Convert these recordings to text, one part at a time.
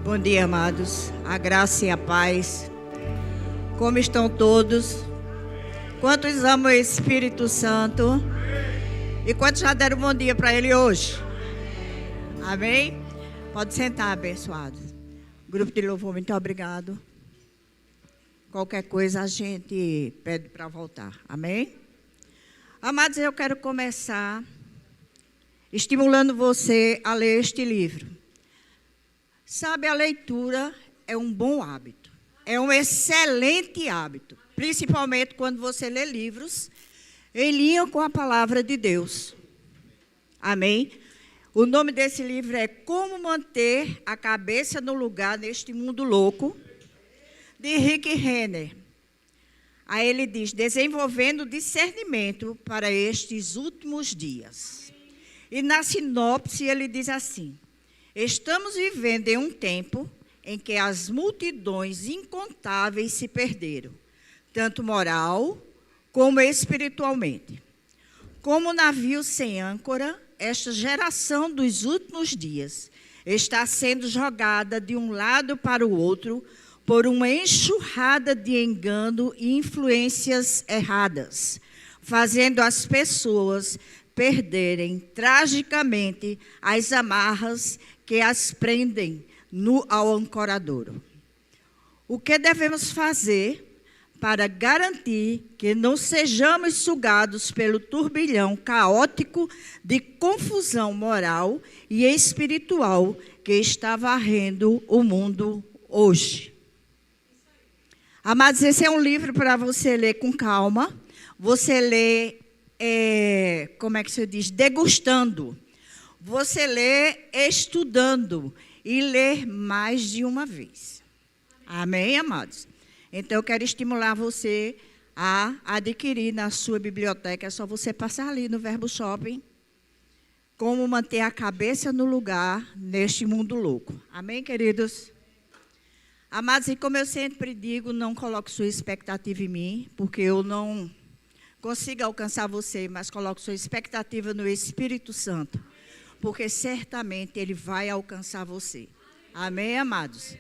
Bom dia, amados. A graça e a paz. Como estão todos? Quantos amam o Espírito Santo? E quantos já deram bom dia para ele hoje? Amém? Pode sentar, abençoados. Grupo de louvor, muito obrigado. Qualquer coisa a gente pede para voltar. Amém? Amados, eu quero começar estimulando você a ler este livro. Sabe, a leitura é um bom hábito. É um excelente hábito. Principalmente quando você lê livros em linha com a palavra de Deus. Amém? O nome desse livro é Como Manter a Cabeça no Lugar neste Mundo Louco, de Rick Renner. Aí ele diz, desenvolvendo discernimento para estes últimos dias. E na sinopse ele diz assim, estamos vivendo em um tempo em que as multidões incontáveis se perderam, tanto moral como espiritualmente. Como navio sem âncora, esta geração dos últimos dias está sendo jogada de um lado para o outro por uma enxurrada de engano e influências erradas, fazendo as pessoas perderem tragicamente as amarras que as prendem ao ancoradouro. O que devemos fazer para garantir que não sejamos sugados pelo turbilhão caótico de confusão moral e espiritual que está varrendo o mundo hoje? Amados, esse é um livro para você ler com calma, você lê, como é que se diz, degustando, você lê estudando e ler mais de uma vez. Amém, amados? Então, eu quero estimular você a adquirir na sua biblioteca, é só você passar ali no Verbo Shopping, como manter a cabeça no lugar neste mundo louco. Amém, queridos? Amados, e como eu sempre digo, não coloque sua expectativa em mim, porque eu não consigo alcançar você, mas coloque sua expectativa no Espírito Santo, porque certamente Ele vai alcançar você. Amém, amados?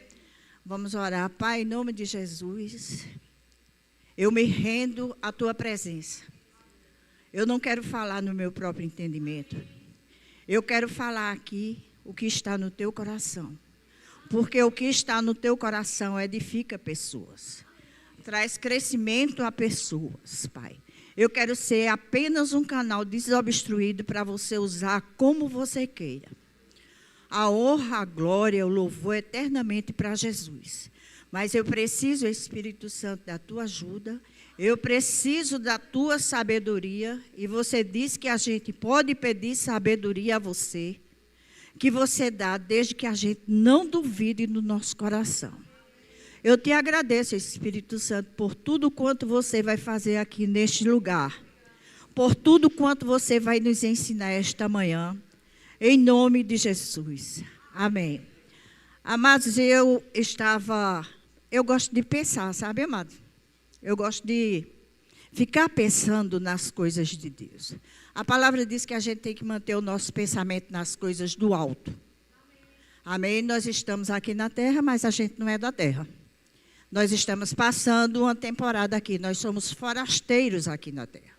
Vamos orar. Pai, em nome de Jesus, eu me rendo à Tua presença. Eu não quero falar no meu próprio entendimento. Eu quero falar aqui o que está no Teu coração. Porque o que está no Teu coração edifica pessoas. Traz crescimento a pessoas, Pai. Eu quero ser apenas um canal desobstruído para você usar como você queira. A honra, a glória, o louvor eternamente para Jesus. Mas eu preciso, Espírito Santo, da Tua ajuda. Eu preciso da Tua sabedoria. E você diz que a gente pode pedir sabedoria a você. Que você dá desde que a gente não duvide no nosso coração. Eu te agradeço, Espírito Santo, por tudo quanto você vai fazer aqui neste lugar. Por tudo quanto você vai nos ensinar esta manhã. Em nome de Jesus. Amém. Amados, eu gosto de pensar, sabe, amados? Eu gosto de ficar pensando nas coisas de Deus. A palavra diz que a gente tem que manter o nosso pensamento nas coisas do alto. Amém? Nós estamos aqui na terra, mas a gente não é da terra. Nós estamos passando uma temporada aqui, nós somos forasteiros aqui na terra.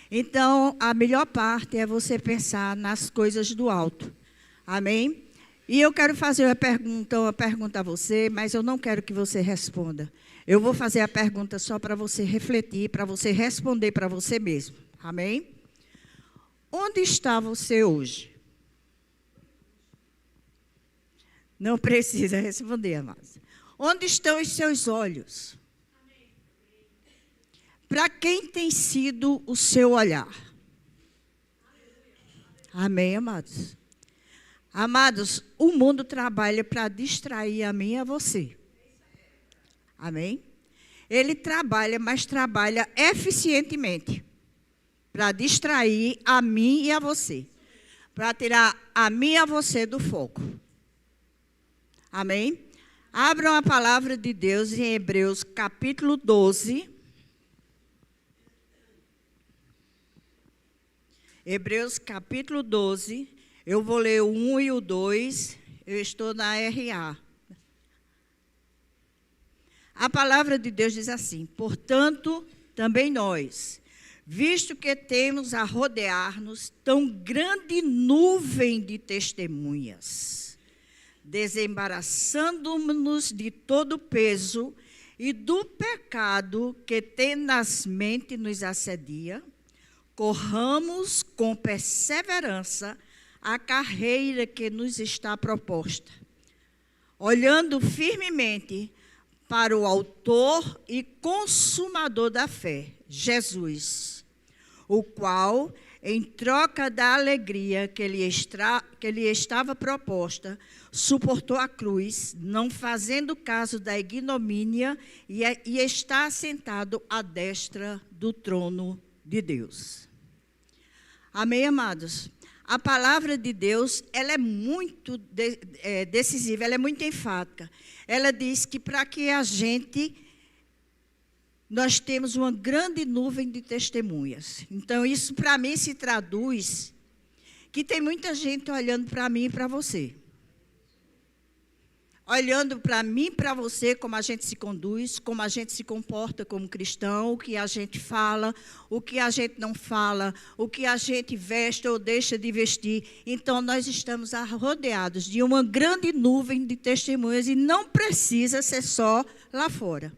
Então, a melhor parte é você pensar nas coisas do alto. Amém? E eu quero fazer uma pergunta a você, mas eu não quero que você responda. Eu vou fazer a pergunta só para você refletir, para você responder para você mesmo. Amém? Onde está você hoje? Não precisa responder, amados. Onde estão os seus olhos? Para quem tem sido o seu olhar? Amém, amados? Amados, o mundo trabalha para distrair a mim e a você. Amém? Ele trabalha, mas trabalha eficientemente para distrair a mim e a você. Para tirar a mim e a você do foco. Amém? Abram a palavra de Deus em Hebreus capítulo 12. Hebreus capítulo 12, eu vou ler o 1 e o 2, eu estou na RA. A palavra de Deus diz assim: portanto, também nós, visto que temos a rodear-nos tão grande nuvem de testemunhas, desembaraçando-nos de todo o peso e do pecado que tenazmente nos assedia, corramos com perseverança a carreira que nos está proposta, olhando firmemente para o autor e consumador da fé, Jesus, o qual, em troca da alegria que lhe estava proposta, suportou a cruz, não fazendo caso da ignomínia, e está assentado à destra do trono de Deus. Amém, amados? A palavra de Deus, ela é muito decisiva, ela é muito enfática. Ela diz que para que nós temos uma grande nuvem de testemunhas. Então, isso para mim se traduz que tem muita gente olhando para mim e para você. Olhando para mim e para você, como a gente se conduz, como a gente se comporta como cristão, o que a gente fala, o que a gente não fala, o que a gente veste ou deixa de vestir. Então, nós estamos rodeados de uma grande nuvem de testemunhas e não precisa ser só lá fora.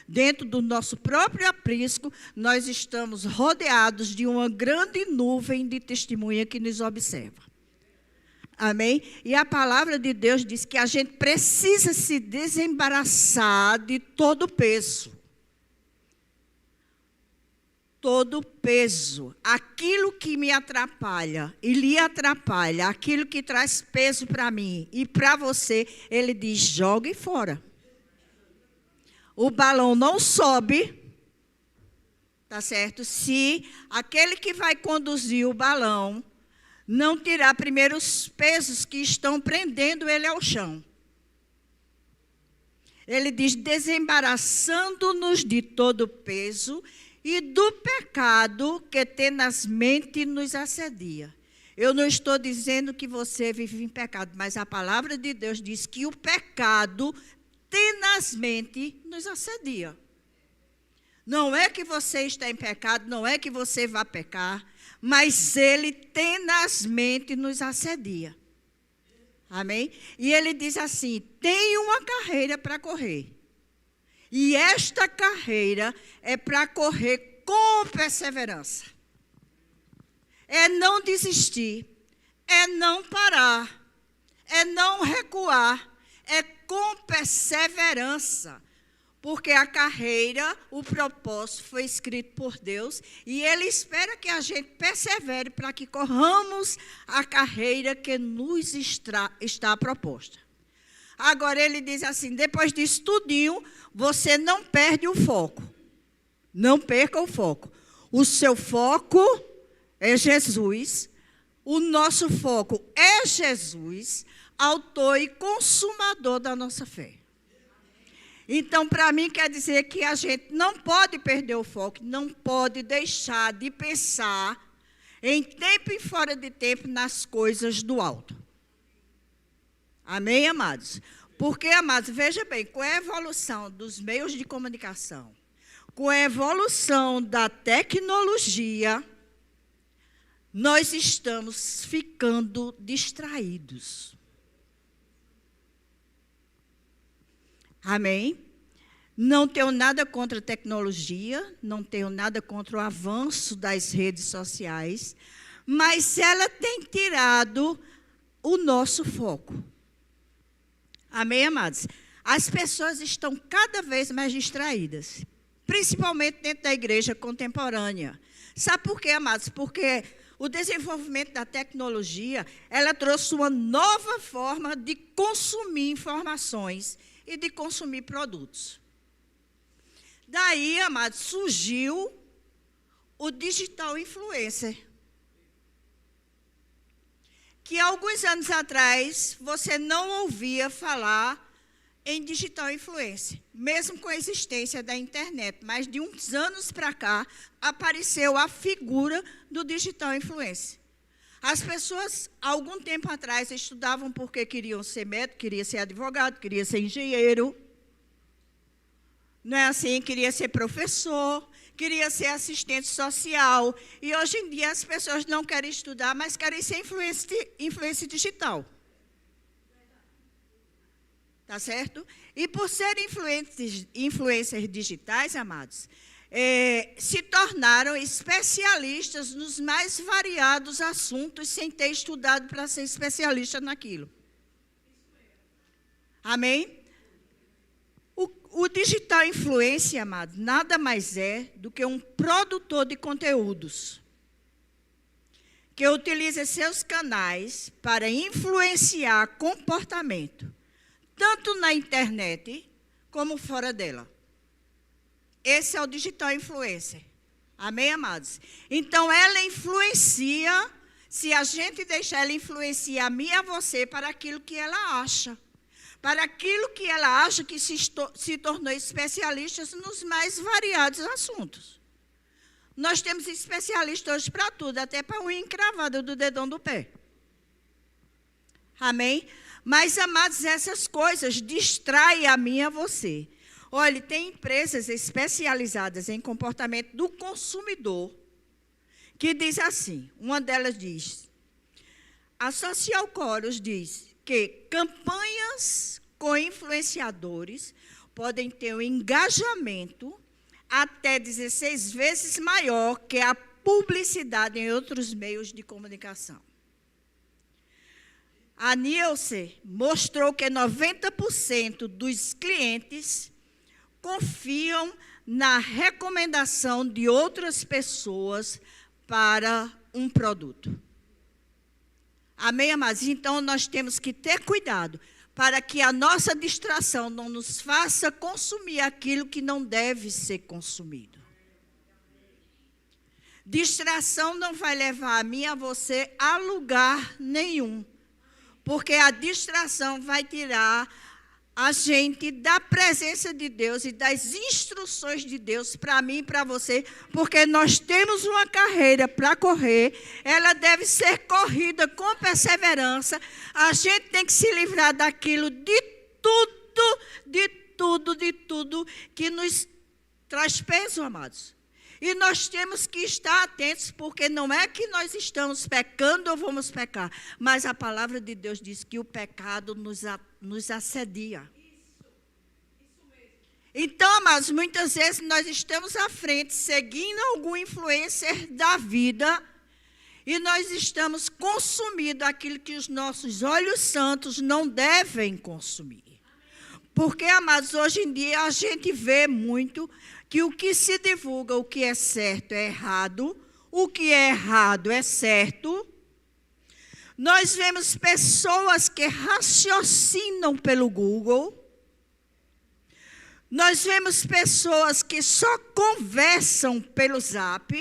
Dentro do nosso próprio aprisco, nós estamos rodeados de uma grande nuvem de testemunha que nos observa. Amém? E a palavra de Deus diz que a gente precisa se desembaraçar de todo o peso. Todo o peso. Aquilo que me atrapalha e lhe atrapalha, aquilo que traz peso para mim e para você, ele diz: jogue fora. O balão não sobe, tá certo? Se aquele que vai conduzir o balão não tirar primeiro os pesos que estão prendendo ele ao chão. Ele diz: desembaraçando-nos de todo o peso e do pecado que tenazmente nos assedia. Eu não estou dizendo que você vive em pecado, mas a palavra de Deus diz que o pecado tenazmente nos assedia. Não é que você está em pecado, não é que você vá pecar, mas ele tenazmente nos assedia. Amém? E ele diz assim: tem uma carreira para correr. E esta carreira é para correr com perseverança. É não desistir, é não parar, é não recuar, é com perseverança. Porque a carreira, o propósito foi escrito por Deus e Ele espera que a gente persevere para que corramos a carreira que nos está proposta. Agora ele diz assim: depois disso tudinho, você não perde o foco. Não perca o foco. O seu foco é Jesus. O nosso foco é Jesus, autor e consumador da nossa fé. Então, para mim, quer dizer que a gente não pode perder o foco, não pode deixar de pensar em tempo e fora de tempo nas coisas do alto. Amém, amados? Porque, amados, veja bem, com a evolução dos meios de comunicação, com a evolução da tecnologia, nós estamos ficando distraídos. Amém? Não tenho nada contra a tecnologia, não tenho nada contra o avanço das redes sociais, mas ela tem tirado o nosso foco. Amém, amados? As pessoas estão cada vez mais distraídas, principalmente dentro da igreja contemporânea. Sabe por quê, amados? Porque o desenvolvimento da tecnologia, ela trouxe uma nova forma de consumir informações e de consumir produtos. Daí, amados, surgiu o digital influencer. Que alguns anos atrás você não ouvia falar em digital influencer, mesmo com a existência da internet. Mas de uns anos para cá apareceu a figura do digital influencer. As pessoas, algum tempo atrás, estudavam porque queriam ser médico, queriam ser advogado, queriam ser engenheiro. Não é assim? Queria ser professor, queria ser assistente social. E hoje em dia as pessoas não querem estudar, mas querem ser influência digital. Tá certo? E por serem influências digitais, amados, se tornaram especialistas nos mais variados assuntos sem ter estudado para ser especialista naquilo. Amém? O digital influencer, amados, nada mais é do que um produtor de conteúdos que utiliza seus canais para influenciar comportamento, tanto na internet como fora dela. Esse é o digital influencer. Amém, amados? Então, ela influencia, se a gente deixar ela influenciar a mim e a você para aquilo que ela acha. Para aquilo que ela acha que se tornou especialista nos mais variados assuntos. Nós temos especialistas hoje para tudo, até para a unha encravada do dedão do pé. Amém? Mas, amados, essas coisas distraem a mim e a você. Olha, tem empresas especializadas em comportamento do consumidor que diz assim, uma delas diz, a Social Chorus diz que campanhas com influenciadores podem ter um engajamento até 16 vezes maior que a publicidade em outros meios de comunicação. A Nielsen mostrou que 90% dos clientes confiam na recomendação de outras pessoas para um produto. Amém, amados? Então, nós temos que ter cuidado para que a nossa distração não nos faça consumir aquilo que não deve ser consumido. Distração não vai levar a mim e a você a lugar nenhum. Porque a distração vai tirar a gente da presença de Deus e das instruções de Deus para mim e para você, porque nós temos uma carreira para correr, ela deve ser corrida com perseverança, a gente tem que se livrar daquilo, de tudo que nos traz peso, amados. E nós temos que estar atentos, porque não é que nós estamos pecando ou vamos pecar, mas a palavra de Deus diz que o pecado nos assedia. Então, amados, muitas vezes nós estamos à frente, seguindo algum influencer da vida, e nós estamos consumindo aquilo que os nossos olhos santos não devem consumir. Porque, amados, hoje em dia a gente vê muito que o que se divulga, o que é certo é errado, o que é errado é certo. Nós vemos pessoas que raciocinam pelo Google. Nós vemos pessoas que só conversam pelo Zap.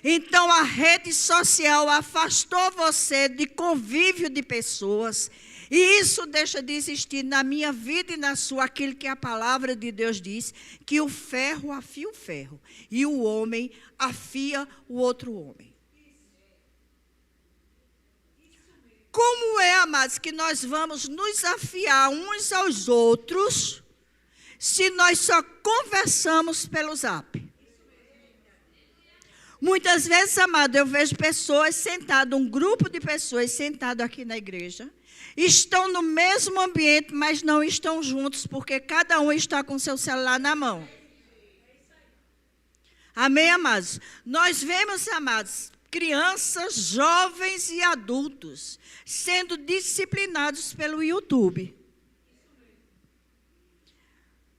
Então, a rede social afastou você de convívio de pessoas. E isso deixa de existir na minha vida e na sua, aquilo que a palavra de Deus diz, que o ferro afia o ferro, e o homem afia o outro homem. Como é, amados, que nós vamos nos afiar uns aos outros, se nós só conversamos pelo Zap? Muitas vezes, amado, eu vejo pessoas sentadas, um grupo de pessoas sentado aqui na igreja, estão no mesmo ambiente, mas não estão juntos, porque cada um está com seu celular na mão. Amém, amados? Nós vemos, amados, crianças, jovens e adultos sendo disciplinados pelo YouTube.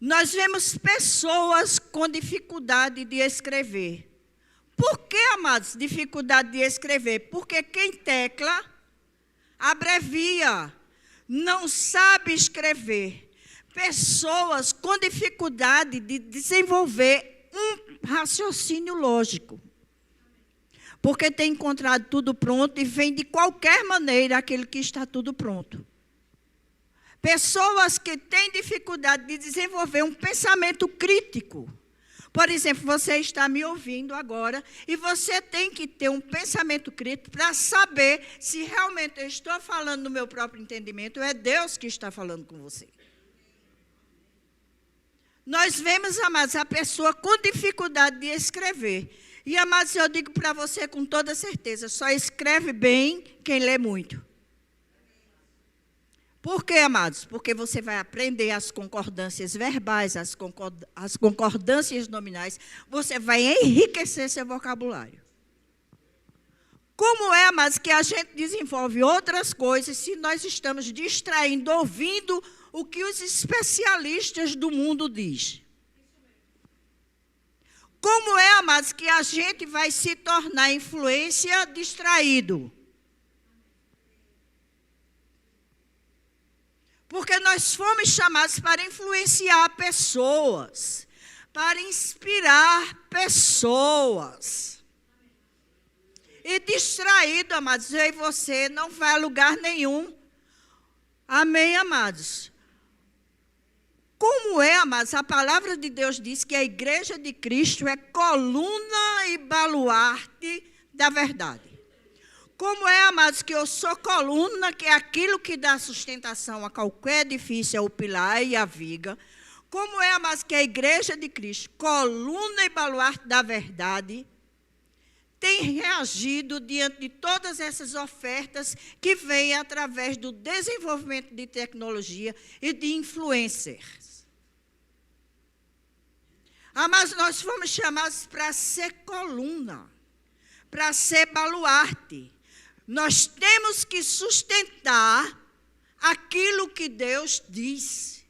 Nós vemos pessoas com dificuldade de escrever. Por que, amados, dificuldade de escrever? Porque quem tecla abrevia, não sabe escrever. Pessoas com dificuldade de desenvolver um raciocínio lógico. Porque tem encontrado tudo pronto e vem de qualquer maneira aquele que está tudo pronto. Pessoas que têm dificuldade de desenvolver um pensamento crítico. Por exemplo, você está me ouvindo agora e você tem que ter um pensamento crítico para saber se realmente eu estou falando no meu próprio entendimento ou é Deus que está falando com você. Nós vemos, amados, a pessoa com dificuldade de escrever. E, amados, eu digo para você com toda certeza, só escreve bem quem lê muito. Por quê, amados? Porque você vai aprender as concordâncias verbais, as concordâncias nominais, você vai enriquecer seu vocabulário. Como é, amados, que a gente desenvolve outras coisas se nós estamos distraindo, ouvindo o que os especialistas do mundo dizem? Como é, amados, que a gente vai se tornar influência distraído? Porque nós fomos chamados para influenciar pessoas, para inspirar pessoas. E distraído, amados, eu e você não vai a lugar nenhum. Amém, amados? Como é, amados? A palavra de Deus diz que a igreja de Cristo é coluna e baluarte da verdade. Como é, amados, que eu sou coluna, que é aquilo que dá sustentação a qualquer edifício, é o pilar e a viga. Como é, amados, que a igreja de Cristo, coluna e baluarte da verdade, tem reagido diante de todas essas ofertas que vêm através do desenvolvimento de tecnologia e de influencers. Mas nós fomos chamados para ser coluna, para ser baluarte. Nós temos que sustentar aquilo que Deus diz.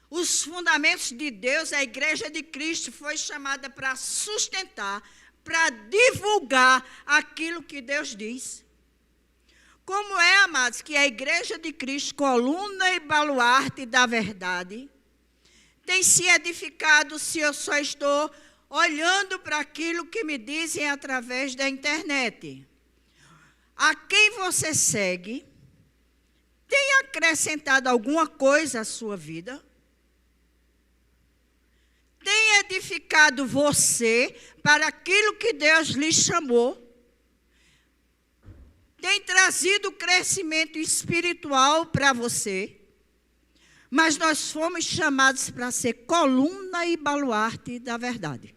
Os fundamentos de Deus, a igreja de Cristo foi chamada para sustentar, para divulgar aquilo que Deus diz. Como é, amados, que a igreja de Cristo, coluna e baluarte da verdade, tem se edificado se eu só estou olhando para aquilo que me dizem através da internet? A quem você segue tem acrescentado alguma coisa à sua vida? Tem edificado você para aquilo que Deus lhe chamou? Tem trazido crescimento espiritual para você? Mas nós fomos chamados para ser coluna e baluarte da verdade.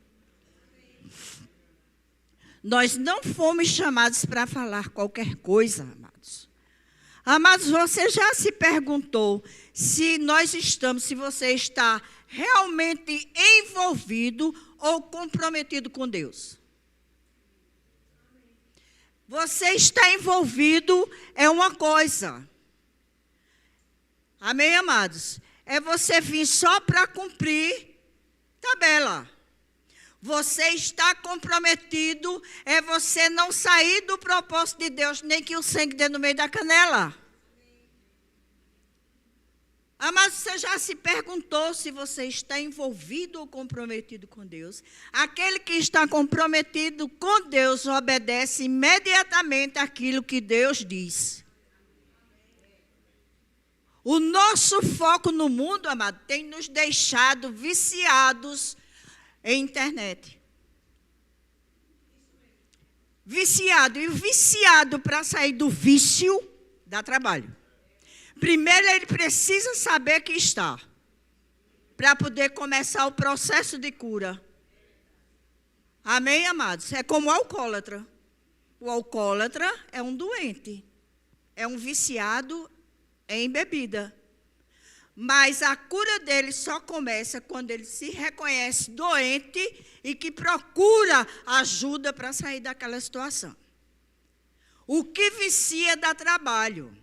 Nós não fomos chamados para falar qualquer coisa, amados. Amados, você já se perguntou se você está realmente envolvido ou comprometido com Deus? Você está envolvido é uma coisa. Amém, amados? É você vir só para cumprir tabela. Você está comprometido, é você não sair do propósito de Deus, nem que o sangue dê no meio da canela. Mas você já se perguntou se você está envolvido ou comprometido com Deus? Aquele que está comprometido com Deus obedece imediatamente àquilo que Deus diz. O nosso foco no mundo, amado, tem nos deixado viciados em internet. Viciado. E o viciado, para sair do vício, dá trabalho. Primeiro, ele precisa saber que está, para poder começar o processo de cura. Amém, amados? É como o alcoólatra. O alcoólatra é um doente, é um viciado em bebida. Mas a cura dele só começa quando ele se reconhece doente e que procura ajuda para sair daquela situação. O que vicia dá trabalho.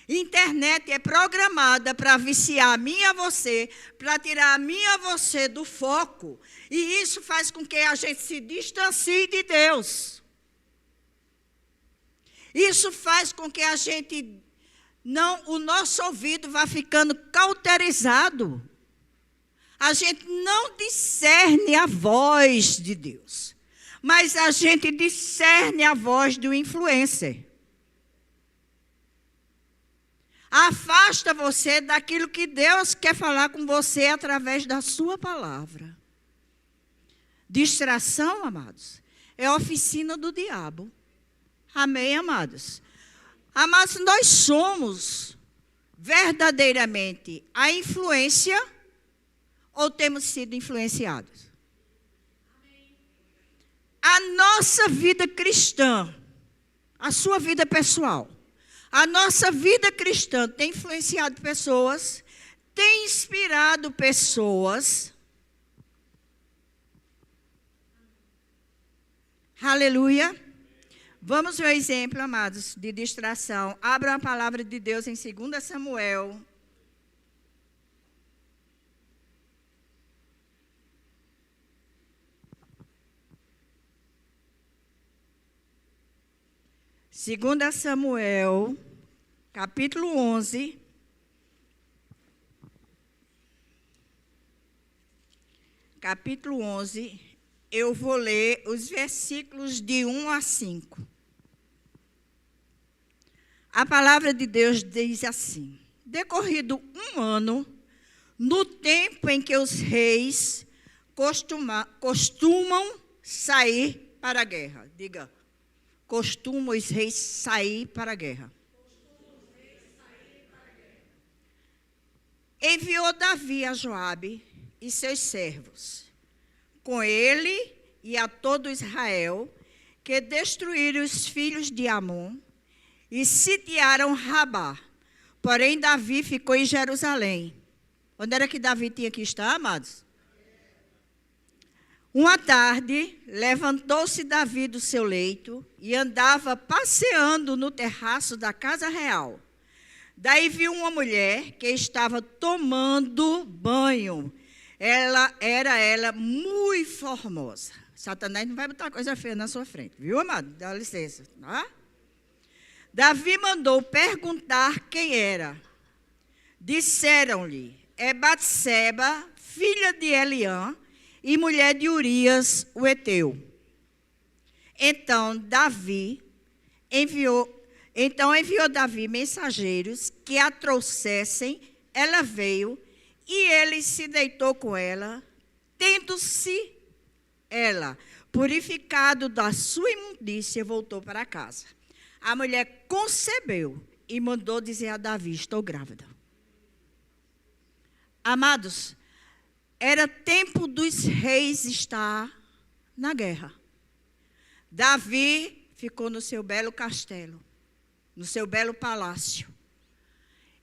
Internet é programada para viciar a mim e a você, para tirar a mim e a você do foco. E isso faz com que a gente se distancie de Deus. Isso faz com que a gente o nosso ouvido vá ficando cauterizado. A gente não discerne a voz de Deus, mas a gente discerne a voz do influencer. Afasta você daquilo que Deus quer falar com você através da sua palavra. Distração, amados, é a oficina do diabo. Amém, amados? Amados, nós somos verdadeiramente a influência ou temos sido influenciados? A nossa vida cristã, a sua vida pessoal, a nossa vida cristã tem influenciado pessoas, tem inspirado pessoas. Aleluia. Vamos ver um exemplo, amados, de distração. Abra a palavra de Deus em 2 Samuel. Segunda Samuel, capítulo 11. Capítulo 11, eu vou ler os versículos de 1 a 5. A palavra de Deus diz assim: decorrido um ano, no tempo em que os reis costumam sair para a guerra. Diga, costumam os reis sair para a guerra. Enviou Davi a Joabe e seus servos, com ele e a todo Israel, que destruíram os filhos de Amon e sitiaram Rabá. Porém, Davi ficou em Jerusalém. Onde era que Davi tinha que estar, amados? Uma tarde, levantou-se Davi do seu leito e andava passeando no terraço da casa real. Daí viu uma mulher que estava tomando banho. Ela muito formosa. Satanás não vai botar coisa feia na sua frente, viu, amado? Dá licença, tá? Davi mandou perguntar quem era. Disseram-lhe: é Batseba, filha de Eliã, e mulher de Urias, o heteu. Então enviou Davi mensageiros que a trouxessem. Ela veio e ele se deitou com ela, tendo-se ela purificado da sua imundícia, voltou para casa. A mulher concebeu e mandou dizer a Davi: estou grávida. Amados, era tempo dos reis estar na guerra. Davi ficou no seu belo castelo, no seu belo palácio.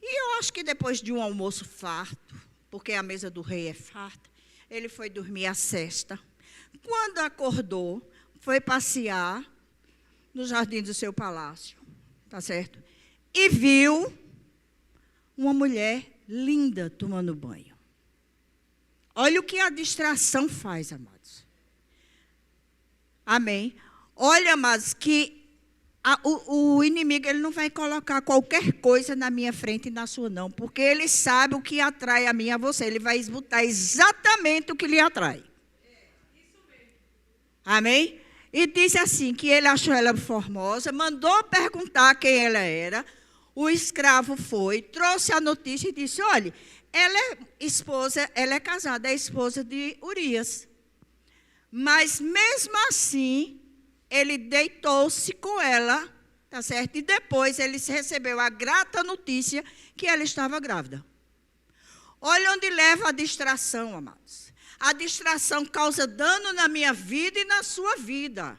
E eu acho que depois de um almoço farto, porque a mesa do rei é farta, ele foi dormir a sesta. Quando acordou, foi passear no jardim do seu palácio, tá certo? E viu uma mulher linda tomando banho. Olha o que a distração faz, amados. Amém? Olha, amados, que o inimigo ele não vai colocar qualquer coisa na minha frente e na sua não, porque ele sabe o que atrai a mim e a você. Ele vai esbotar exatamente o que lhe atrai. Amém? E disse assim, que ele achou ela formosa, mandou perguntar quem ela era. O escravo foi, trouxe a notícia e disse: olha, ela é casada, é esposa de Urias. Mas mesmo assim, ele deitou-se com ela, tá certo? E depois ele recebeu a grata notícia que ela estava grávida. Olha onde leva a distração, amados. A distração causa dano na minha vida e na sua vida.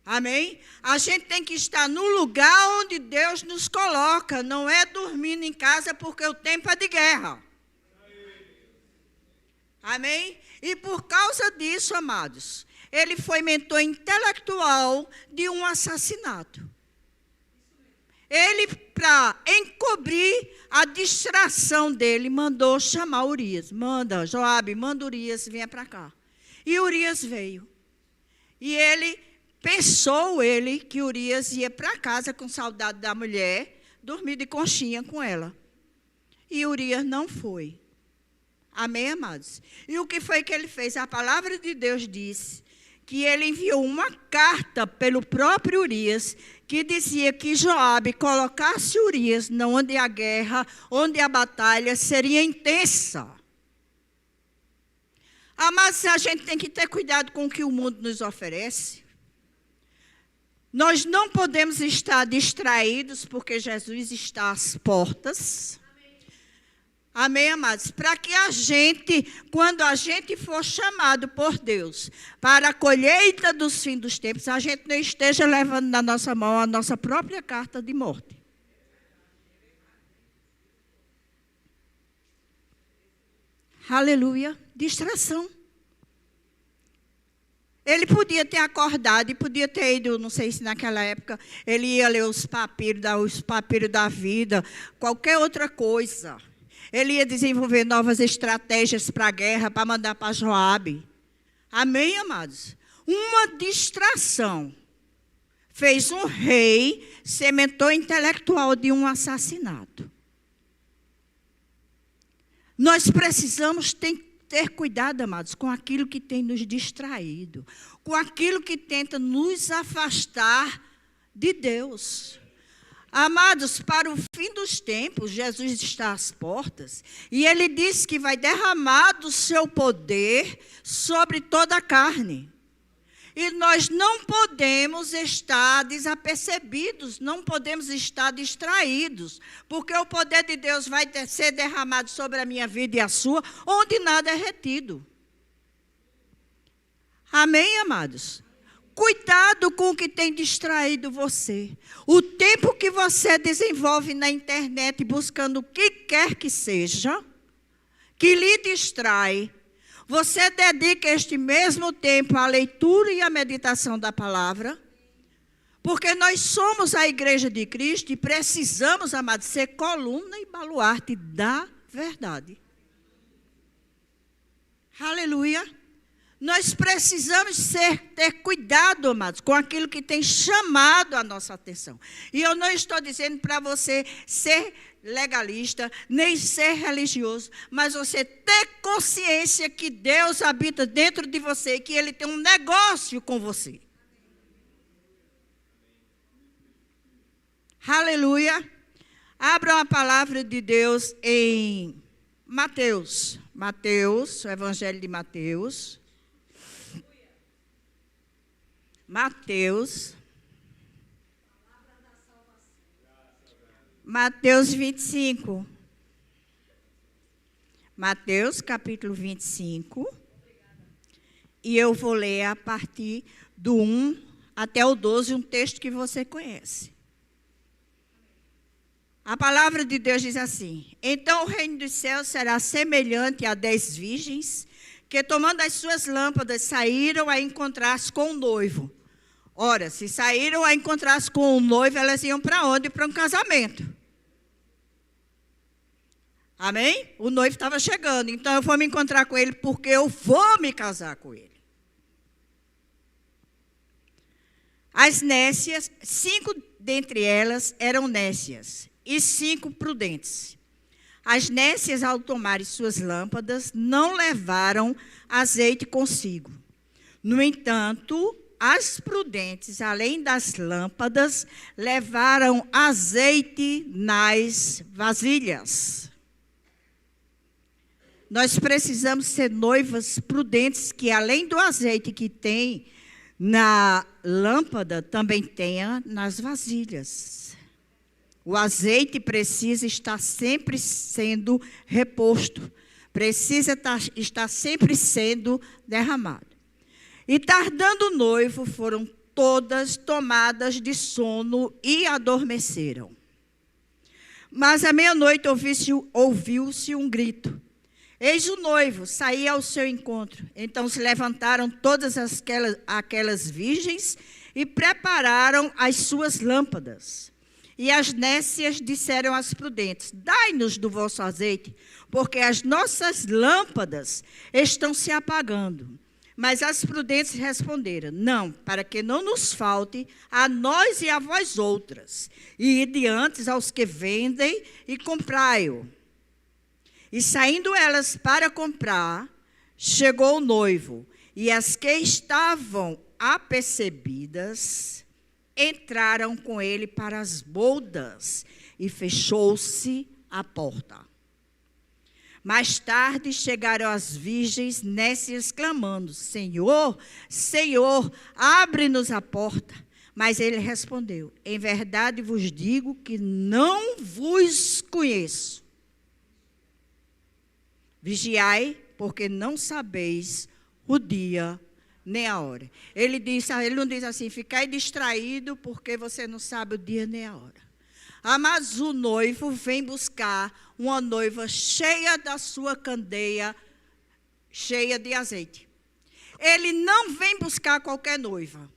Amém? A gente tem que estar no lugar onde Deus nos coloca. Não é dormindo em casa porque o tempo é de guerra. Amém? E por causa disso, amados, ele foi mentor intelectual de um assassinato. Ele, para encobrir a distração dele, mandou chamar Urias. Joabe, manda Urias, venha para cá. E Urias veio. E pensou que Urias ia para casa com saudade da mulher, dormir de conchinha com ela. E Urias não foi. Amém, amados? E o que foi que ele fez? A palavra de Deus diz que ele enviou uma carta pelo próprio Urias, que dizia que Joabe colocasse Urias onde a guerra, onde a batalha seria intensa. Amados, a gente tem que ter cuidado com o que o mundo nos oferece. Nós não podemos estar distraídos, porque Jesus está às portas. Amém, amados? Para que a gente, quando a gente for chamado por Deus para a colheita dos fins dos tempos, a gente não esteja levando na nossa mão a nossa própria carta de morte. Aleluia. Distração. Ele podia ter acordado e podia ter ido, não sei se naquela época, ele ia ler os papiros da vida, qualquer outra coisa. Ele ia desenvolver novas estratégias para a guerra, para mandar para Joabe. Amém, amados? Uma distração fez um rei ser mentor intelectual de um assassinato. Nós precisamos ter cuidado, amados, com aquilo que tem nos distraído, com aquilo que tenta nos afastar de Deus. Amados, para o fim dos tempos, Jesus está às portas, e Ele disse que vai derramar do seu poder sobre toda a carne. E nós não podemos estar desapercebidos, não podemos estar distraídos, porque o poder de Deus vai ser derramado sobre a minha vida e a sua, onde nada é retido. Amém, amados? Cuidado com o que tem distraído você. O tempo que você desenvolve na internet buscando o que quer que seja, que lhe distrai, você dedica este mesmo tempo à leitura e à meditação da palavra, porque nós somos a igreja de Cristo e precisamos, amados, ser coluna e baluarte da verdade. Aleluia. Nós precisamos ter cuidado, amados, com aquilo que tem chamado a nossa atenção. E eu não estou dizendo para você ser legalista, nem ser religioso, mas você ter consciência que Deus habita dentro de você e que Ele tem um negócio com você. Aleluia. Abram a palavra de Deus em Mateus. Mateus, o Evangelho de Mateus. Mateus 25. Mateus, capítulo 25. E eu vou ler a partir do 1 até o 12, um texto que você conhece. A palavra de Deus diz assim: então o reino dos céus será semelhante a 10 virgens, que tomando as suas lâmpadas saíram a encontrar-se com o noivo. Ora, se saíram a encontrar-se com o noivo, elas iam para onde? Para um casamento. Amém? O noivo estava chegando, então eu vou me encontrar com ele porque eu vou me casar com ele. As nécias, 5 dentre elas eram nécias e 5 prudentes. As nécias, ao tomarem suas lâmpadas, não levaram azeite consigo. No entanto, as prudentes, além das lâmpadas, levaram azeite nas vasilhas. Nós precisamos ser noivas prudentes, que além do azeite que tem na lâmpada, também tenha nas vasilhas. O azeite precisa estar sempre sendo reposto, precisa estar sempre sendo derramado. E tardando o noivo, foram todas tomadas de sono e adormeceram. Mas à meia-noite ouviu-se um grito. Eis o noivo, saía ao seu encontro. Então se levantaram todas aquelas virgens e prepararam as suas lâmpadas. E as nécias disseram às prudentes: dai-nos do vosso azeite, porque as nossas lâmpadas estão se apagando. Mas as prudentes responderam: não, para que não nos falte a nós e a vós outras. E ide antes aos que vendem e comprai-o. E saindo elas para comprar, chegou o noivo. E as que estavam apercebidas entraram com ele para as bodas. E fechou-se a porta. Mais tarde chegaram as virgens nécias clamando: Senhor, Senhor, abre-nos a porta. Mas ele respondeu: em verdade vos digo que não vos conheço. Vigiai, porque não sabeis o dia nem a hora. Ele não diz assim, ficai distraído porque você não sabe o dia nem a hora. Mas o noivo vem buscar uma noiva cheia da sua candeia, cheia de azeite. Ele não vem buscar qualquer noiva.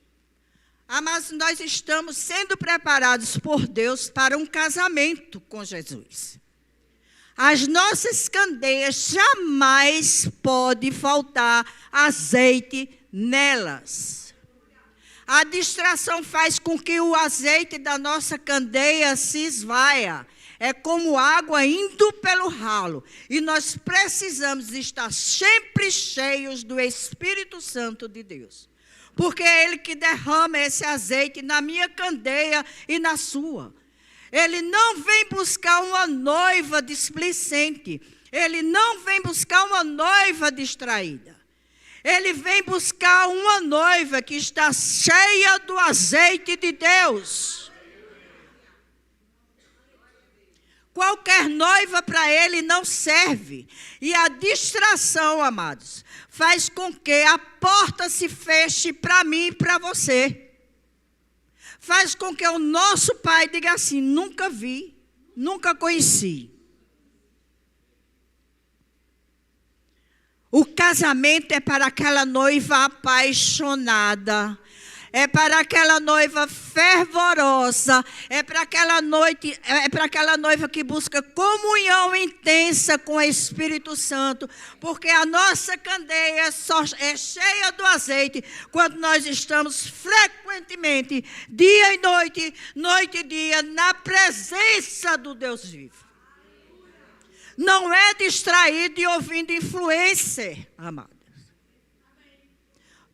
Mas nós estamos sendo preparados por Deus para um casamento com Jesus. As nossas candeias jamais pode faltar azeite nelas. A distração faz com que o azeite da nossa candeia se esvaia. É como água indo pelo ralo. E nós precisamos estar sempre cheios do Espírito Santo de Deus. Porque é Ele que derrama esse azeite na minha candeia e na sua. Ele não vem buscar uma noiva displicente. Ele não vem buscar uma noiva distraída. Ele vem buscar uma noiva que está cheia do azeite de Deus. Qualquer noiva para ele não serve. E a distração, amados, faz com que a porta se feche para mim e para você. Faz com que o nosso pai diga assim, nunca vi, nunca conheci. O casamento é para aquela noiva apaixonada. É para aquela noiva fervorosa, é para aquela noiva que busca comunhão intensa com o Espírito Santo, porque a nossa candeia é cheia do azeite quando nós estamos frequentemente, dia e noite, noite e dia, na presença do Deus vivo. Não é distraído e ouvindo influencer, amado.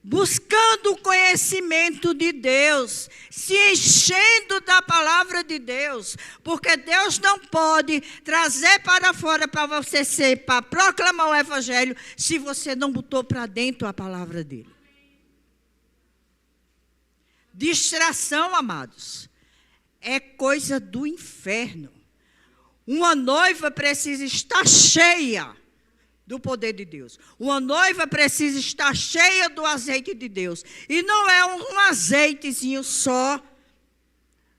Buscando o conhecimento de Deus, se enchendo da palavra de Deus, porque Deus não pode trazer para fora para você ser, para proclamar o Evangelho, se você não botou para dentro a palavra dele. Distração, amados, é coisa do inferno. Uma noiva precisa estar cheia do poder de Deus. Uma noiva precisa estar cheia do azeite de Deus. E não é um azeitezinho só,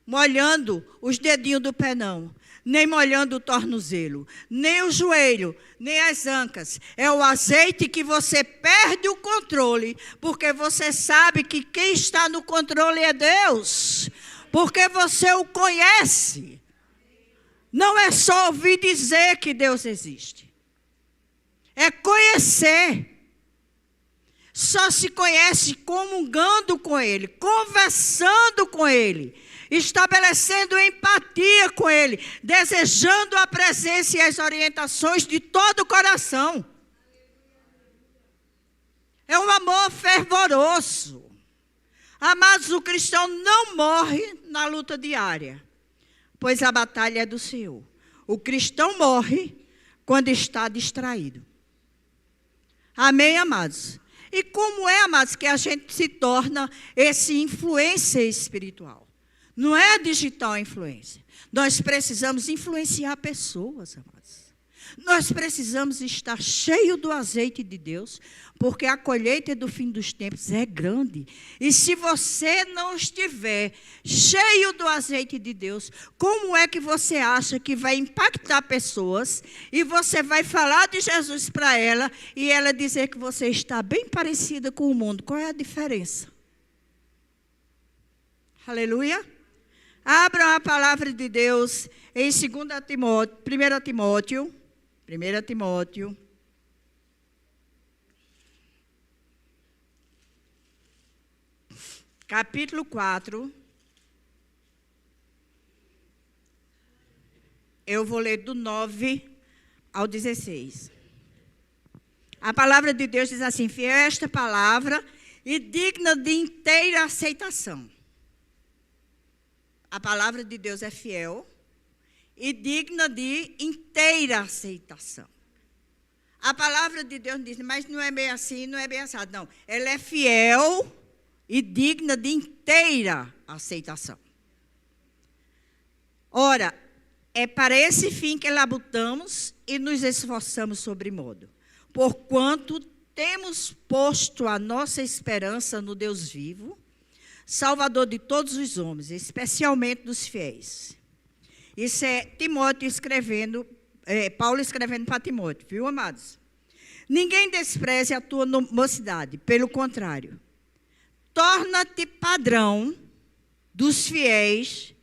molhando os dedinhos do pé, não. Nem molhando o tornozelo, nem o joelho, nem as ancas. É o azeite que você perde o controle, porque você sabe que quem está no controle é Deus. Porque você o conhece. Não é só ouvir dizer que Deus existe. É conhecer. Só se conhece comungando com Ele, conversando com Ele, estabelecendo empatia com Ele, desejando a presença e as orientações de todo o coração. É um amor fervoroso. Amados, o cristão não morre na luta diária, pois a batalha é do Senhor. O cristão morre quando está distraído. Amém, amados? E como é, amados, que a gente se torna esse influencer espiritual? Não é digital influência. Nós precisamos influenciar pessoas, amados. Nós precisamos estar cheio do azeite de Deus, porque a colheita do fim dos tempos é grande. E se você não estiver cheio do azeite de Deus, como é que você acha que vai impactar pessoas e você vai falar de Jesus para ela e ela dizer que você está bem parecida com o mundo? Qual é a diferença? Aleluia. Abram a palavra de Deus em 1 Timóteo, capítulo 4. Eu vou ler do 9 ao 16. A palavra de Deus diz assim: fiel é esta palavra e digna de inteira aceitação. A palavra de Deus é fiel e digna de inteira aceitação. A palavra de Deus diz, mas não é bem assim, não é bem assado. Não, ela é fiel e digna de inteira aceitação. Ora, é para esse fim que labutamos e nos esforçamos sobremodo. Porquanto temos posto a nossa esperança no Deus vivo, Salvador de todos os homens, especialmente dos fiéis. Isso é Timóteo escrevendo, Paulo escrevendo para Timóteo, viu, amados? Ninguém despreze a tua mocidade, pelo contrário. Torna-te padrão dos fiéis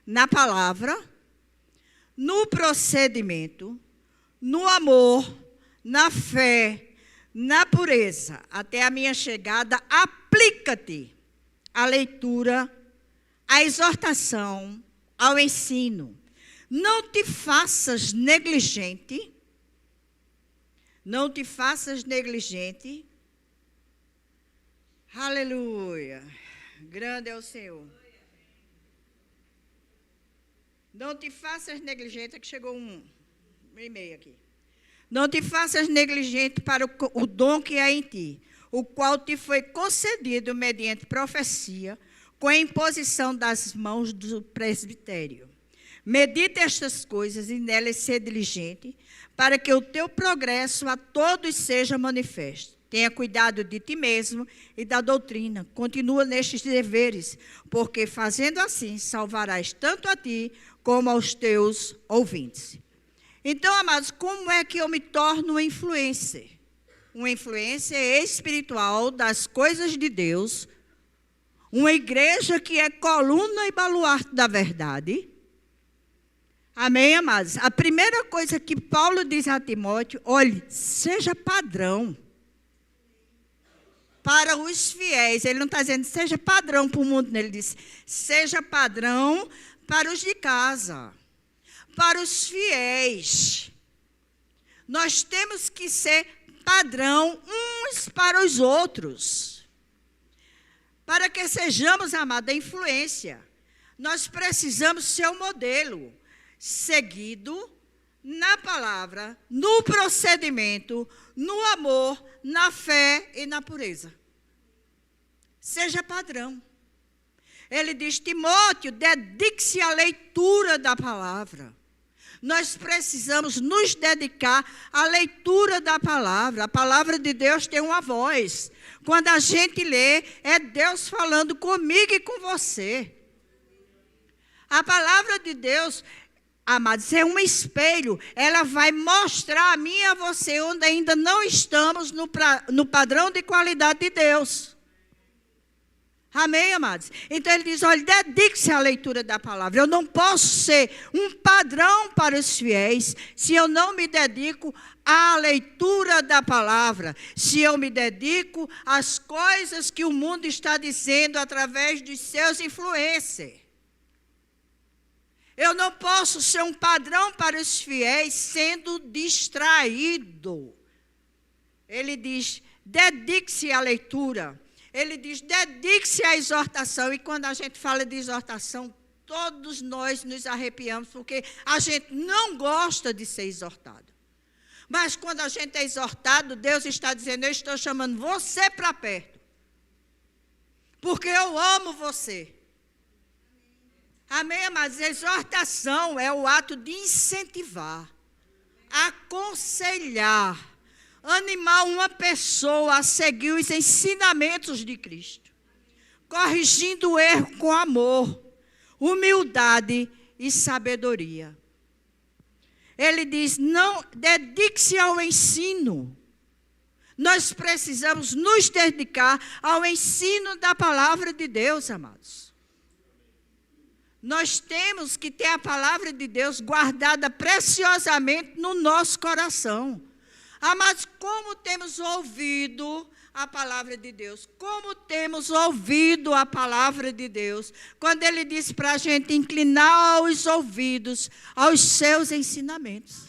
na palavra, no procedimento, no amor, na fé, na pureza. Até a minha chegada, aplica-te à leitura, à exortação, ao ensino. Não te faças negligente. Não te faças negligente. Aleluia. Grande é o Senhor. Não te faças negligente, que chegou um e-mail aqui. Não te faças negligente para o dom que há em ti, o qual te foi concedido mediante profecia, com a imposição das mãos do presbitério. Medita estas coisas e nelas ser diligente, para que o teu progresso a todos seja manifesto. Tenha cuidado de ti mesmo e da doutrina. Continua nestes deveres, porque fazendo assim, salvarás tanto a ti como aos teus ouvintes. Então, amados, como é que eu me torno um influencer? Uma influencer espiritual das coisas de Deus, uma igreja que é coluna e baluarte da verdade. Amém, amados? A primeira coisa que Paulo diz a Timóteo, olhe, seja padrão para os fiéis. Ele não está dizendo, seja padrão para o mundo, ele diz, seja padrão para os de casa, para os fiéis. Nós temos que ser padrão uns para os outros. Para que sejamos, amada, influência, nós precisamos ser o modelo seguido na palavra, no procedimento, no amor, na fé e na pureza. Seja padrão. Ele diz, Timóteo, dedique-se à leitura da palavra. Nós precisamos nos dedicar à leitura da palavra. A palavra de Deus tem uma voz. Quando a gente lê, é Deus falando comigo e com você. A palavra de Deus, amados, é um espelho. Ela vai mostrar a mim e a você onde ainda não estamos no padrão de qualidade de Deus. Amém, amados? Então ele diz, olha, dedique-se à leitura da palavra. Eu não posso ser um padrão para os fiéis se eu não me dedico à leitura da palavra, se eu me dedico às coisas que o mundo está dizendo através dos seus influencers. Eu não posso ser um padrão para os fiéis sendo distraído. Ele diz, dedique-se à leitura. Ele diz, dedique-se à exortação. E quando a gente fala de exortação, todos nós nos arrepiamos, porque a gente não gosta de ser exortado. Mas quando a gente é exortado, Deus está dizendo, eu estou chamando você para perto. Porque eu amo você. Amém, amados? Exortação é o ato de incentivar, aconselhar, animar uma pessoa a seguir os ensinamentos de Cristo, corrigindo o erro com amor, humildade e sabedoria. Ele diz, não, dedique-se ao ensino. Nós precisamos nos dedicar ao ensino da palavra de Deus, amados. Nós temos que ter a palavra de Deus guardada preciosamente no nosso coração. Amados, como temos ouvido a palavra de Deus? Como temos ouvido a palavra de Deus? Quando ele diz para a gente inclinar os ouvidos aos seus ensinamentos.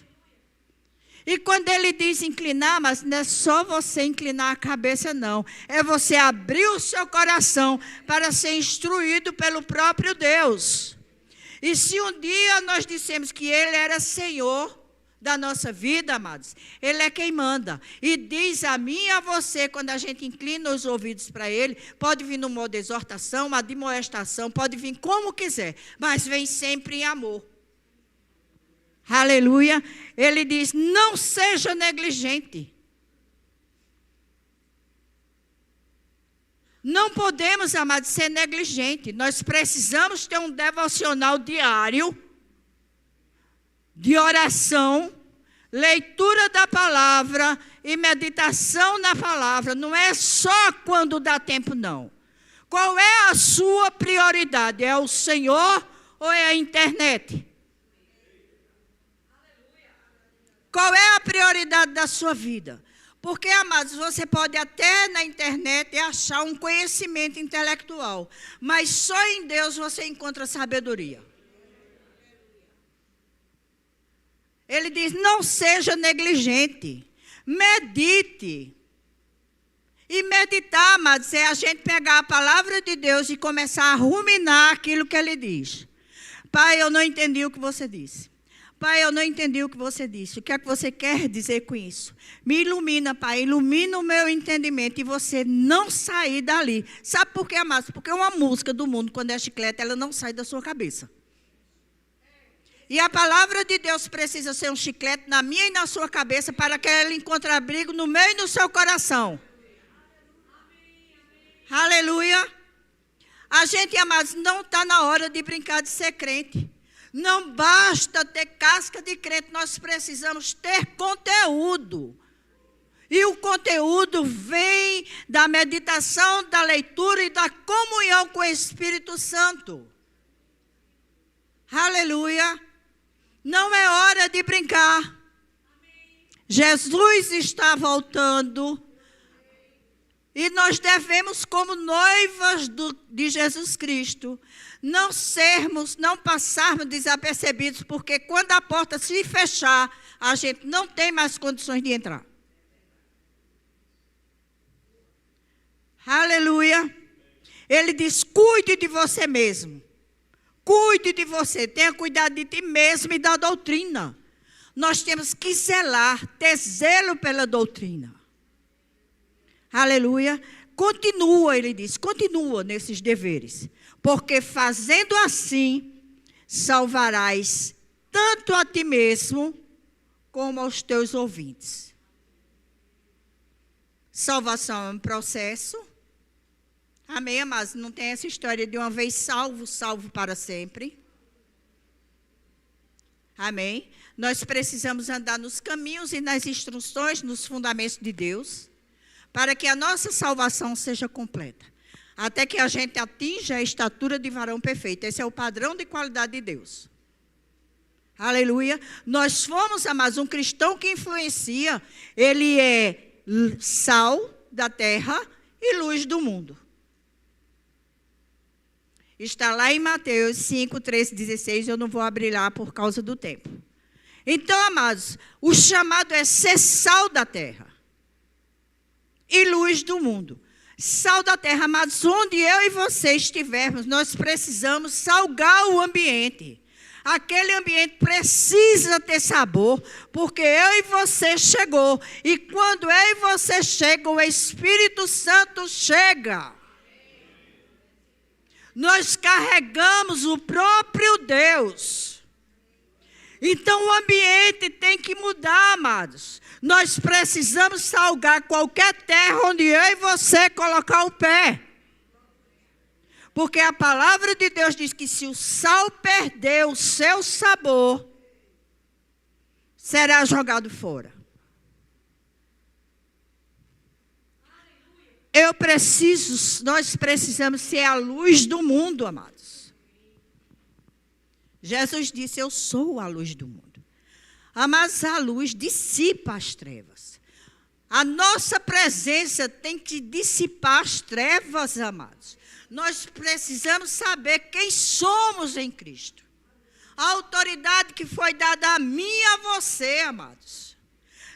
E quando ele diz inclinar, mas não é só você inclinar a cabeça, não. É você abrir o seu coração para ser instruído pelo próprio Deus. E se um dia nós dissemos que Ele era Senhor da nossa vida, amados, Ele é quem manda. E diz a mim e a você, quando a gente inclina os ouvidos para Ele, pode vir no modo de exortação, uma admoestação, pode vir como quiser, mas vem sempre em amor. Aleluia. Ele diz, não seja negligente. Não podemos, amados, ser negligente. Nós precisamos ter um devocional diário, de oração, leitura da palavra e meditação na palavra. Não é só quando dá tempo, não. Qual é a sua prioridade? É o Senhor ou é a internet? Qual é a prioridade da sua vida? Porque, amados, você pode até na internet achar um conhecimento intelectual, mas só em Deus você encontra sabedoria. Ele diz, não seja negligente, medite. E meditar, amados, é a gente pegar a palavra de Deus e começar a ruminar aquilo que ele diz. Pai, eu não entendi o que você disse. Pai, eu não entendi o que você disse. O que é que você quer dizer com isso? Me ilumina, Pai, ilumina o meu entendimento e você não sair dali. Sabe por quê, amados? Porque uma música do mundo, quando é chiclete, ela não sai da sua cabeça. E a palavra de Deus precisa ser um chiclete na minha e na sua cabeça para que ela encontre abrigo no meu e no seu coração. Aleluia. A gente, amados, não está na hora de brincar de ser crente. Não basta ter casca de crente, nós precisamos ter conteúdo. E o conteúdo vem da meditação, da leitura e da comunhão com o Espírito Santo. Aleluia. Não é hora de brincar. Jesus está voltando. E nós devemos, como noivas de Jesus Cristo, não passarmos desapercebidos, porque quando a porta se fechar, a gente não tem mais condições de entrar. Aleluia. Ele diz, cuide de você mesmo. Cuide de você, tenha cuidado de ti mesmo e da doutrina. Nós temos que zelar, ter zelo pela doutrina. Aleluia. Continua, ele diz, continua nesses deveres. Porque fazendo assim, salvarás tanto a ti mesmo, como aos teus ouvintes. Salvação é um processo. Amém, amados? Não tem essa história de uma vez salvo, salvo para sempre. Amém? Nós precisamos andar nos caminhos e nas instruções, nos fundamentos de Deus, para que a nossa salvação seja completa. Até que a gente atinja a estatura de varão perfeito. Esse é o padrão de qualidade de Deus. Aleluia. Nós fomos, amados, um cristão que influencia. Ele é sal da terra e luz do mundo. Está lá em Mateus 5, 13, 16. Eu não vou abrir lá por causa do tempo. Então, amados, o chamado é ser sal da terra e luz do mundo. Sal da terra, amados, onde eu e você estivermos, nós precisamos salgar o ambiente. Aquele ambiente precisa ter sabor, porque eu e você chegou. E quando eu e você chegam, o Espírito Santo chega. Nós carregamos o próprio Deus. Então o ambiente tem que mudar, amados. Nós precisamos salgar qualquer terra onde eu e você colocar o pé. Porque a palavra de Deus diz que se o sal perder o seu sabor, será jogado fora. Nós precisamos ser a luz do mundo, amados. Jesus disse, eu sou a luz do mundo. Mas a luz dissipa as trevas. A nossa presença tem que dissipar as trevas, amados. Nós precisamos saber quem somos em Cristo. A autoridade que foi dada a mim e a você, amados.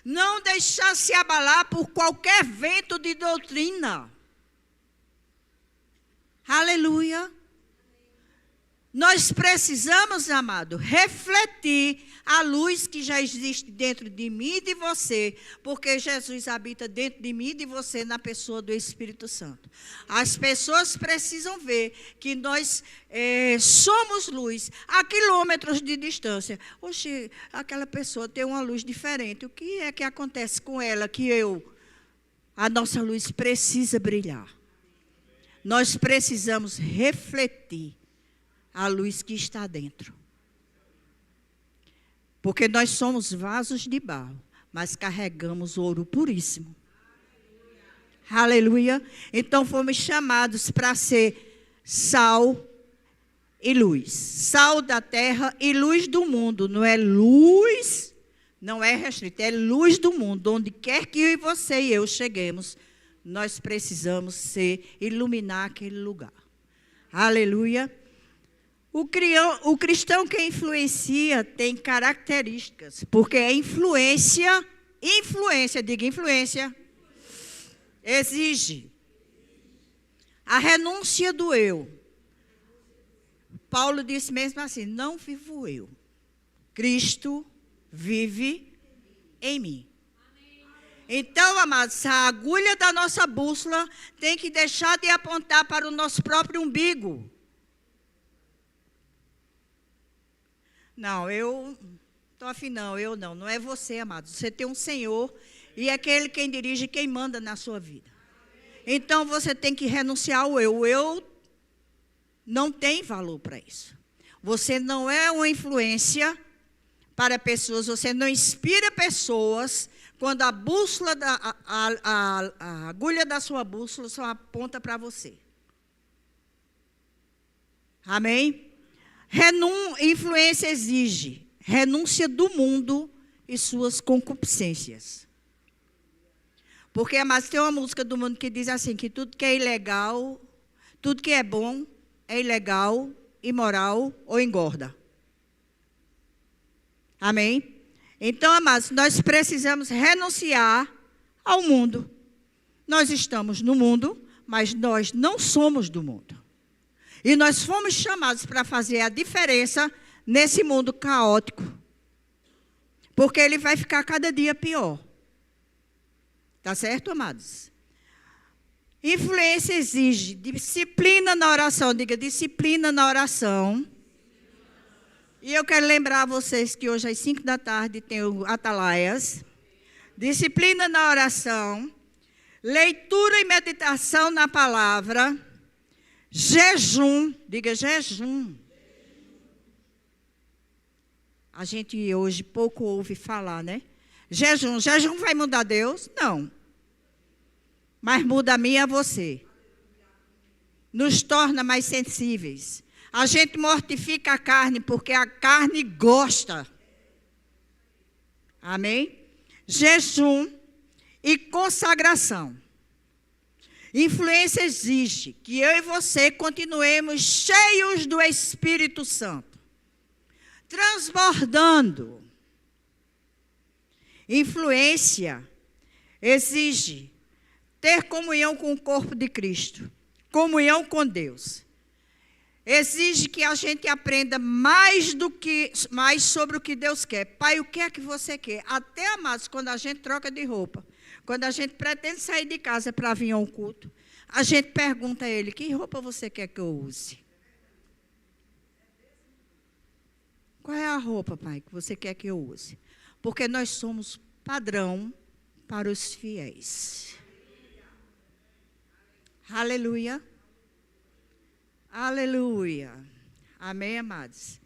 Não deixar se abalar por qualquer vento de doutrina. Aleluia. Nós precisamos, amado, refletir a luz que já existe dentro de mim e de você, porque Jesus habita dentro de mim e de você na pessoa do Espírito Santo. As pessoas precisam ver que nós somos luz a quilômetros de distância. Oxe, aquela pessoa tem uma luz diferente. O que é que acontece com ela que a nossa luz precisa brilhar? Nós precisamos refletir a luz que está dentro. Porque nós somos vasos de barro, mas carregamos ouro puríssimo. Aleluia. Então fomos chamados para ser sal e luz. Sal da terra e luz do mundo. Não é luz, não é restrito, é luz do mundo. Onde quer que você e eu cheguemos, nós precisamos iluminar aquele lugar. Aleluia. O cristão que influencia tem características, porque a influência, diga influência, exige a renúncia do eu. Paulo disse mesmo assim, não vivo eu, Cristo vive em mim. Então, amados, a agulha da nossa bússola tem que deixar de apontar para o nosso próprio umbigo. Não, eu estou afim, não é você, amado. Você tem um Senhor e é aquele quem dirige, quem manda na sua vida. Então, você tem que renunciar ao eu. O eu não tem valor para isso. Você não é uma influência para pessoas, você não inspira pessoas quando a bússola, a agulha da sua bússola só aponta para você. Amém? Influência exige renúncia do mundo e suas concupiscências. Porque, mas tem uma música do mundo que diz assim, que tudo que é ilegal, tudo que é bom, é ilegal, imoral ou engorda. Amém? Então, amados, nós precisamos renunciar ao mundo. Nós estamos no mundo, mas nós não somos do mundo. E nós fomos chamados para fazer a diferença nesse mundo caótico. Porque ele vai ficar cada dia pior. Tá certo, amados? Influência exige disciplina na oração. Diga, disciplina na oração. E eu quero lembrar a vocês que hoje às 5 da tarde tem o Atalaias. Disciplina na oração. Leitura e meditação na palavra. Jejum, diga jejum. A gente hoje pouco ouve falar, né? Jejum vai mudar Deus? Não. Mas muda a mim e a você. Nos torna mais sensíveis. A gente mortifica a carne porque a carne gosta. Amém? Jejum e consagração. Influência exige que eu e você continuemos cheios do Espírito Santo, transbordando. Influência exige ter comunhão com o corpo de Cristo, comunhão com Deus. Exige que a gente aprenda mais sobre o que Deus quer. Pai, o que é que você quer? Até, amados, quando a gente troca de roupa, quando a gente pretende sair de casa para vir a um culto, a gente pergunta a ele, que roupa você quer que eu use? Qual é a roupa, pai, que você quer que eu use? Porque nós somos padrão para os fiéis. Aleluia. Aleluia. Amém, amados?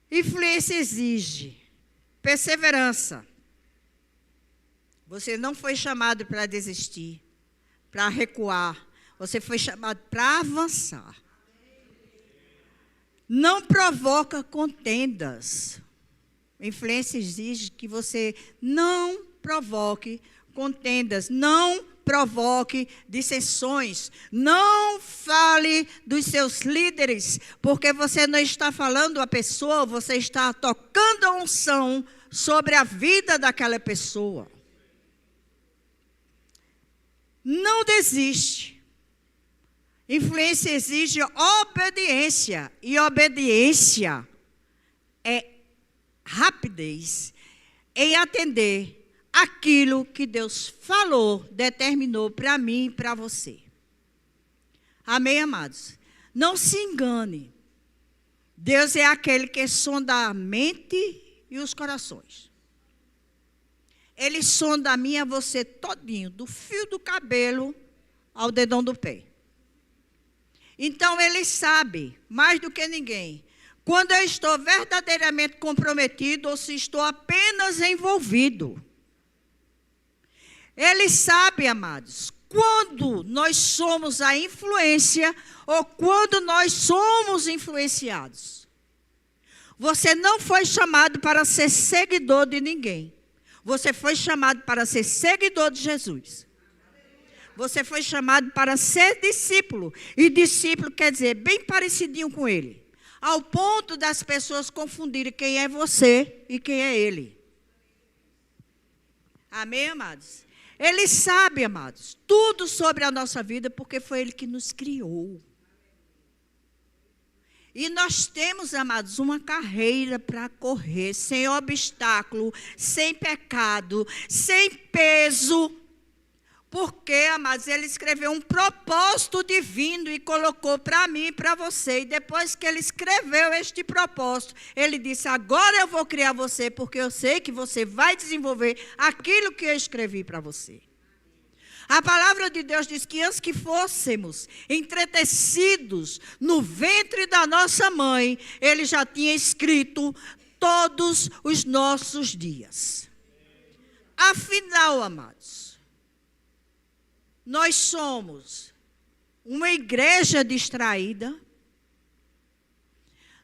Influência exige perseverança. Você não foi chamado para desistir, para recuar. Você foi chamado para avançar. Não provoca contendas. Influência exige que você não provoque contendas, não provoque dissensões, não fale dos seus líderes, porque você não está falando a pessoa, você está tocando a unção sobre a vida daquela pessoa. Não desiste. Influência exige obediência. E obediência é rapidez em atender aquilo que Deus falou, determinou para mim e para você. Amém, amados? Não se engane. Deus é aquele que sonda a mente e os corações. Ele sonda a mim e a você todinho, do fio do cabelo ao dedão do pé. Então, Ele sabe, mais do que ninguém, quando eu estou verdadeiramente comprometido ou se estou apenas envolvido. Ele sabe, amados, quando nós somos a influência ou quando nós somos influenciados. Você não foi chamado para ser seguidor de ninguém. Você foi chamado para ser seguidor de Jesus. Você foi chamado para ser discípulo. E discípulo quer dizer bem parecidinho com ele. Ao ponto das pessoas confundirem quem é você e quem é ele. Amém, amados? Ele sabe, amados, tudo sobre a nossa vida, porque foi Ele que nos criou. E nós temos, amados, uma carreira para correr, sem obstáculo, sem pecado, sem peso. Porque, amados, Ele escreveu um propósito divino e colocou para mim e para você. E depois que Ele escreveu este propósito, Ele disse, agora eu vou criar você, porque eu sei que você vai desenvolver aquilo que eu escrevi para você. A palavra de Deus diz que antes que fôssemos entretecidos no ventre da nossa mãe, Ele já tinha escrito todos os nossos dias. Afinal, amados, nós somos uma igreja distraída.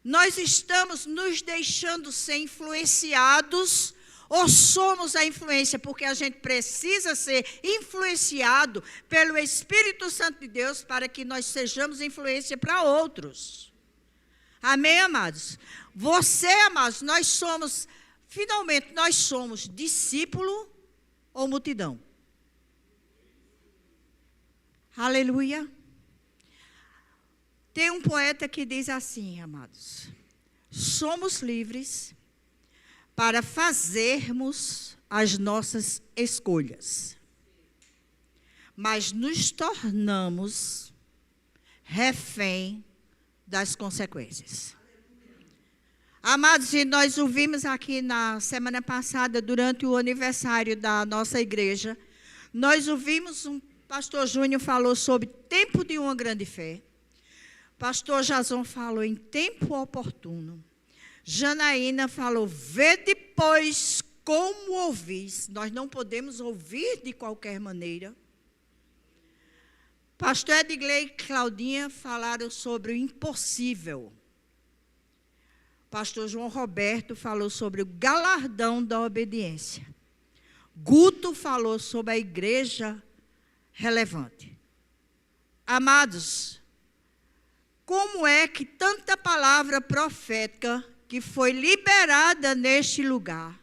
Nós estamos nos deixando ser influenciados ou somos a influência porque a gente precisa ser influenciado pelo Espírito Santo de Deus para que nós sejamos influência para outros. Amém, amados? Você, amados, finalmente, nós somos discípulo ou multidão? Aleluia. Tem um poeta que diz assim, amados, somos livres para fazermos as nossas escolhas, mas nos tornamos refém das consequências. Amados, e nós ouvimos aqui na semana passada, durante o aniversário da nossa igreja, nós ouvimos Pastor Júnior falou sobre tempo de uma grande fé. Pastor Jason falou em tempo oportuno. Janaína falou, vê depois como ouvis. Nós não podemos ouvir de qualquer maneira. Pastor Edgley e Claudinha falaram sobre o impossível. Pastor João Roberto falou sobre o galardão da obediência. Guto falou sobre a igreja relevante. Amados, como é que tanta palavra profética que foi liberada neste lugar,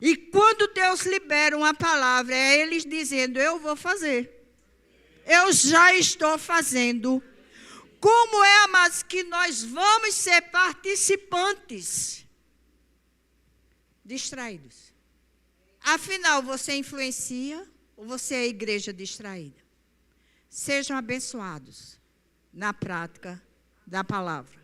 e quando Deus libera uma palavra, é eles dizendo, eu vou fazer. Eu já estou fazendo. Como é, amados, que nós vamos ser participantes distraídos? Afinal, você influencia ou você é a igreja distraída? Sejam abençoados na prática da palavra.